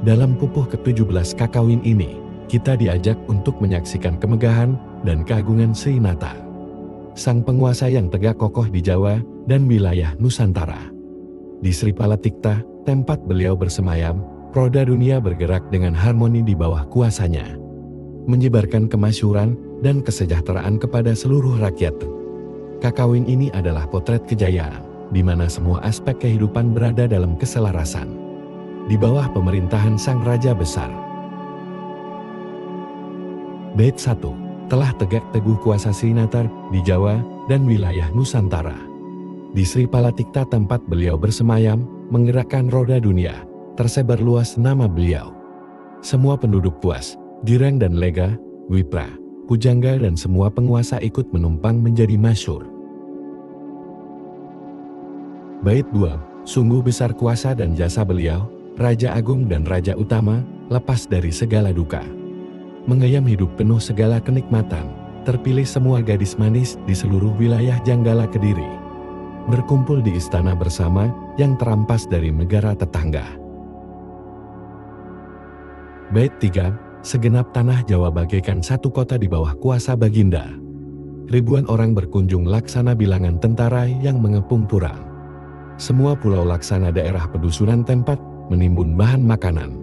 Dalam pupuh ke-17 Kakawin ini, kita diajak untuk menyaksikan kemegahan dan keagungan Srinata, sang penguasa yang tegak kokoh di Jawa dan wilayah Nusantara. Di Sri Palatikta, tempat beliau bersemayam, roda dunia bergerak dengan harmoni di bawah kuasanya, menyebarkan kemasyhuran dan kesejahteraan kepada seluruh rakyat. Kakawin ini adalah potret kejayaan, di mana semua aspek kehidupan berada dalam keselarasan, di bawah pemerintahan Sang Raja Besar. Bait 1. Telah tegak teguh kuasa Srinata di Jawa dan wilayah Nusantara. Di Sri Palatikta tempat beliau bersemayam, menggerakkan roda dunia, tersebar luas nama beliau. Semua penduduk puas, girang dan lega, wipra, pujangga dan semua penguasa ikut menumpang menjadi masyhur. Bait 2. Sungguh besar kuasa dan jasa beliau, Raja Agung dan Raja Utama, lepas dari segala duka, menggayam hidup penuh segala kenikmatan, terpilih semua gadis manis di seluruh wilayah Janggala Kediri, berkumpul di istana bersama yang terampas dari negara tetangga. Bait 3. Segenap tanah Jawa bagaikan satu kota di bawah kuasa Baginda. Ribuan orang berkunjung laksana bilangan tentara yang mengepung pura. Semua pulau laksana daerah pedusunan tempat menimbun bahan makanan.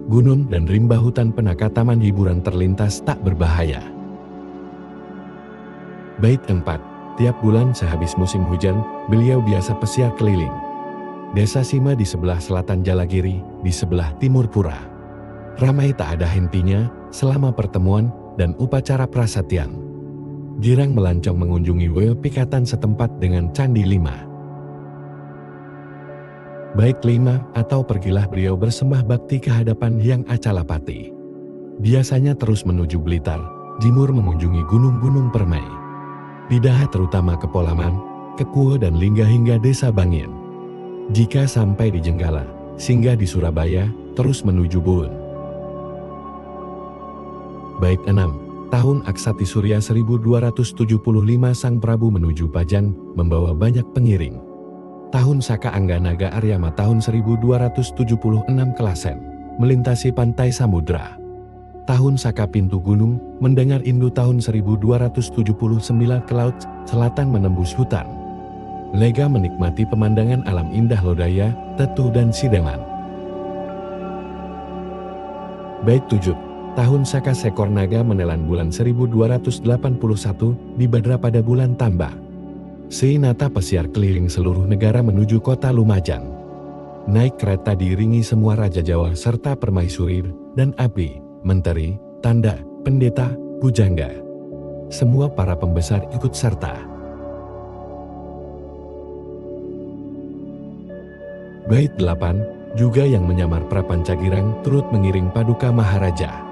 Gunung dan rimba hutan penaka taman hiburan terlintas tak berbahaya. Bait 4. Tiap bulan sehabis musim hujan, beliau biasa pesiar keliling Desa Sima di sebelah selatan Jalagiri, di sebelah timur pura. Ramai tak ada hentinya selama pertemuan dan upacara prasatian. Girang melancong mengunjungi wel pikatan setempat dengan Candi Lima. Bait 5. Atau pergilah beliau bersembah bakti ke hadapan Hyang Acalapati. Biasanya terus menuju Blitar, Jimur mengunjungi gunung-gunung permai. Pidaha terutama ke Polaman, ke Kuo dan Lingga hingga Desa Bangin. Jika sampai di Jenggala, singgah di Surabaya, terus menuju Buun. Bait 6. Tahun Aksati Surya 1275 Sang Prabu menuju Pajang, membawa banyak pengiring. Tahun Saka Angganaga Aryama tahun 1276 Kelasen, melintasi pantai samudra. Tahun Saka Pintu Gunung, mendengar Indu tahun 1279 ke laut selatan menembus hutan. Lega menikmati pemandangan alam indah Lodaya, Tetu dan Sideman. Bait 7. Tahun Saka Sekor Naga menelan bulan 1281 di Badra pada bulan Tambak. Srinata pesiar keliling seluruh negara menuju kota Lumajang. Naik kereta diiringi semua Raja Jawa serta permaisuri dan abdi, menteri, tanda, pendeta, pujangga. Semua para pembesar ikut serta. Bait 8. Juga yang menyamar Prapanca Girang turut mengiring Paduka Maharaja.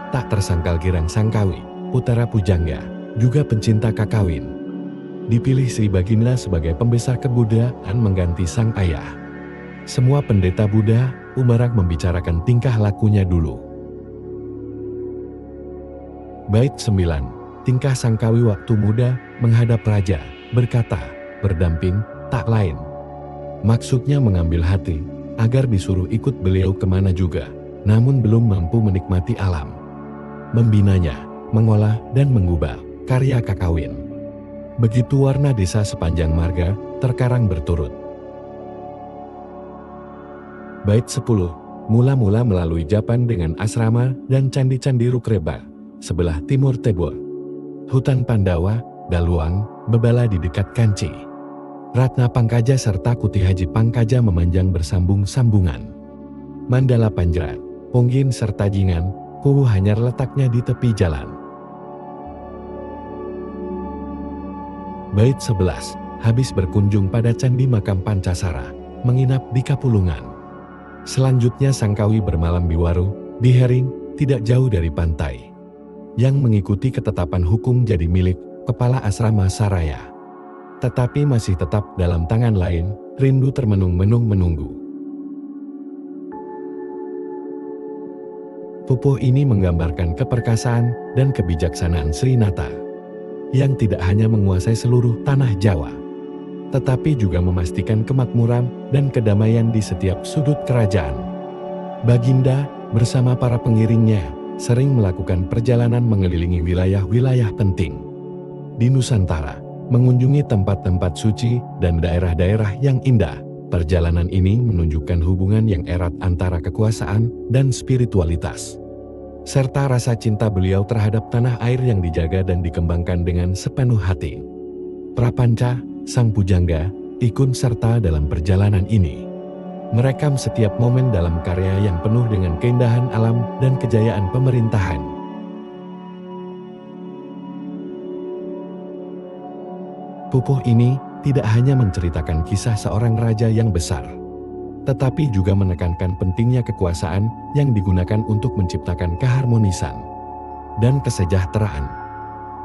Tak tersangkal Girang Sangkawi, Putera Pujangga, juga pencinta kakawin. Dipilih Sri Baginda sebagai pembesar kebudayaan mengganti sang ayah. Semua pendeta Buddha, Umarak membicarakan tingkah lakunya dulu. Bait 9. Tingkah Sangkawi waktu muda menghadap raja, berkata, berdamping, tak lain. Maksudnya mengambil hati, agar disuruh ikut beliau kemana juga, namun belum mampu menikmati alam. Membinanya, mengolah dan mengubah karya kakawin. Begitu warna desa sepanjang marga, terkarang berturut. Bait 10. Mula-mula melalui Japan dengan asrama dan candi-candi Rukreba, sebelah timur Tebor. Hutan Pandawa, Daluang, Bebala di dekat Kanci. Ratna Pangkaja serta Kuti Haji Pangkaja memanjang bersambung-sambungan. Mandala Panjrat, Ponggin serta Jingan, Kuwu Hanyar letaknya di tepi jalan. Bait 11. Habis berkunjung pada Candi Makam Pancasara, menginap di Kapulungan. Selanjutnya Sangkawi bermalam di Waru, di Hering, tidak jauh dari pantai. Yang mengikuti ketetapan hukum jadi milik Kepala Asrama Saraya. Tetapi masih tetap dalam tangan lain, rindu termenung-menung menunggu. Pupuh ini menggambarkan keperkasaan dan kebijaksanaan Srinata, yang tidak hanya menguasai seluruh tanah Jawa, tetapi juga memastikan kemakmuran dan kedamaian di setiap sudut kerajaan. Baginda bersama para pengiringnya sering melakukan perjalanan mengelilingi wilayah-wilayah penting di Nusantara, mengunjungi tempat-tempat suci dan daerah-daerah yang indah. Perjalanan ini menunjukkan hubungan yang erat antara kekuasaan dan spiritualitas, serta rasa cinta beliau terhadap tanah air yang dijaga dan dikembangkan dengan sepenuh hati. Prapanca, sang pujangga, ikut serta dalam perjalanan ini, merekam setiap momen dalam karya yang penuh dengan keindahan alam dan kejayaan pemerintahan. Pupuh ini tidak hanya menceritakan kisah seorang raja yang besar, tetapi juga menekankan pentingnya kekuasaan yang digunakan untuk menciptakan keharmonisan dan kesejahteraan.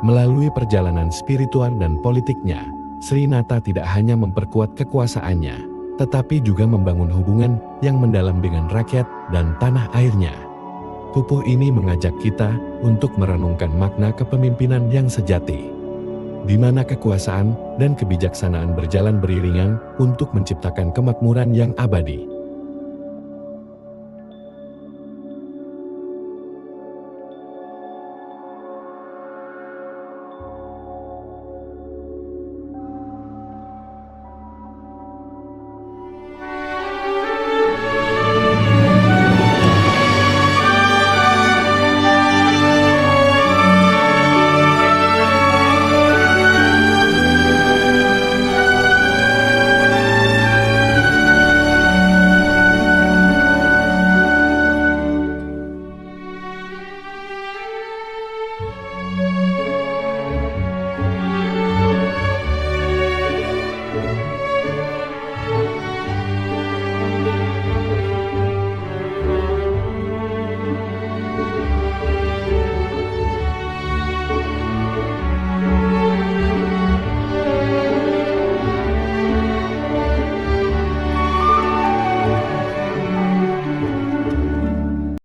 Melalui perjalanan spiritual dan politiknya, Srinata tidak hanya memperkuat kekuasaannya, tetapi juga membangun hubungan yang mendalam dengan rakyat dan tanah airnya. Pupuh ini mengajak kita untuk merenungkan makna kepemimpinan yang sejati, di mana kekuasaan dan kebijaksanaan berjalan beriringan untuk menciptakan kemakmuran yang abadi.